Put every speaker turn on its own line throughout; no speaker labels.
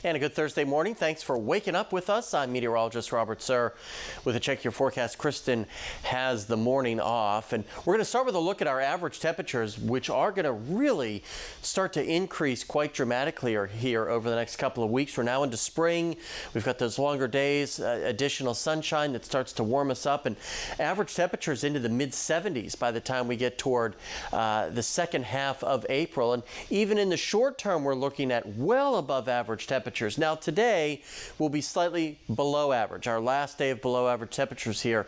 And a good Thursday morning. Thanks for waking up with us. I'm meteorologist Robert Suhr with a Check Your Forecast. Kristen has the morning off, and we're going to start with a look at our average temperatures, which are going to really start to increase quite dramatically here over the next couple of weeks. We're now into spring. We've got those longer days, additional sunshine that starts to warm us up, and average temperatures into the mid 70s by the time we get toward the second half of April. And even in the short term, we're looking at well above average temperatures. Now today will be slightly below average, our last day of below average temperatures here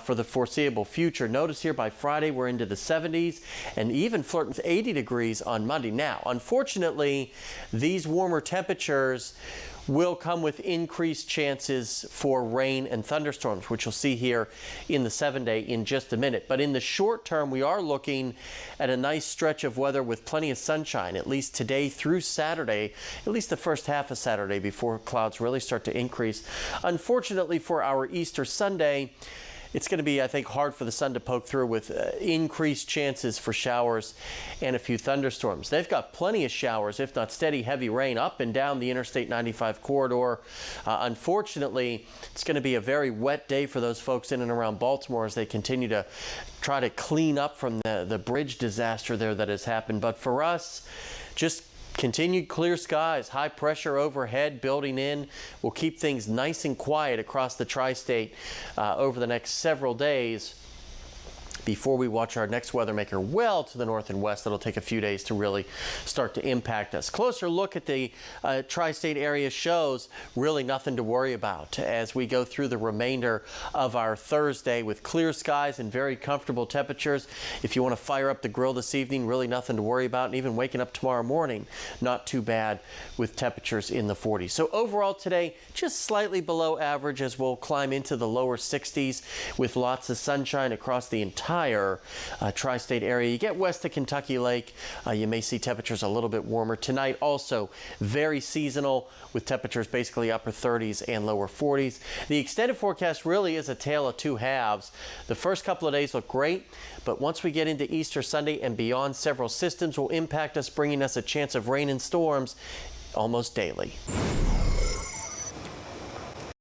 for the foreseeable future. Notice here by Friday we're into the 70s and even flirting with 80 degrees on Monday. Now, unfortunately, these warmer temperatures will come with increased chances for rain and thunderstorms, which you'll see here in the 7-day in just a minute. But in the short term, we are looking at a nice stretch of weather with plenty of sunshine, at least today through Saturday, at least the first half of Saturday before clouds really start to increase. Unfortunately for our Easter Sunday, it's going to be, I think, hard for the sun to poke through with increased chances for showers and a few thunderstorms. They've got plenty of showers, if not steady, heavy rain up and down the Interstate 95 corridor. Unfortunately, it's going to be a very wet day for those folks in and around Baltimore as they continue to try to clean up from the bridge disaster there that has happened. But for us, just continued clear skies, high pressure overhead building in will keep things nice and quiet across the tri-state over the next several days before we watch our next weather maker well to the north and west. That'll take a few days to really start to impact us. Closer look at the tri-state area shows really nothing to worry about as we go through the remainder of our Thursday with clear skies and very comfortable temperatures. If you want to fire up the grill this evening, really nothing to worry about. And even waking up tomorrow morning, not too bad with temperatures in the 40s. So overall today, just slightly below average as we'll climb into the lower 60s with lots of sunshine across the entire tri-state area. You get west of Kentucky Lake, you may see temperatures a little bit warmer. Tonight also very seasonal with temperatures basically upper 30s and lower 40s. The extended forecast really is a tale of two halves. The first couple of days look great, but once we get into Easter Sunday and beyond, several systems will impact us, bringing us a chance of rain and storms almost daily.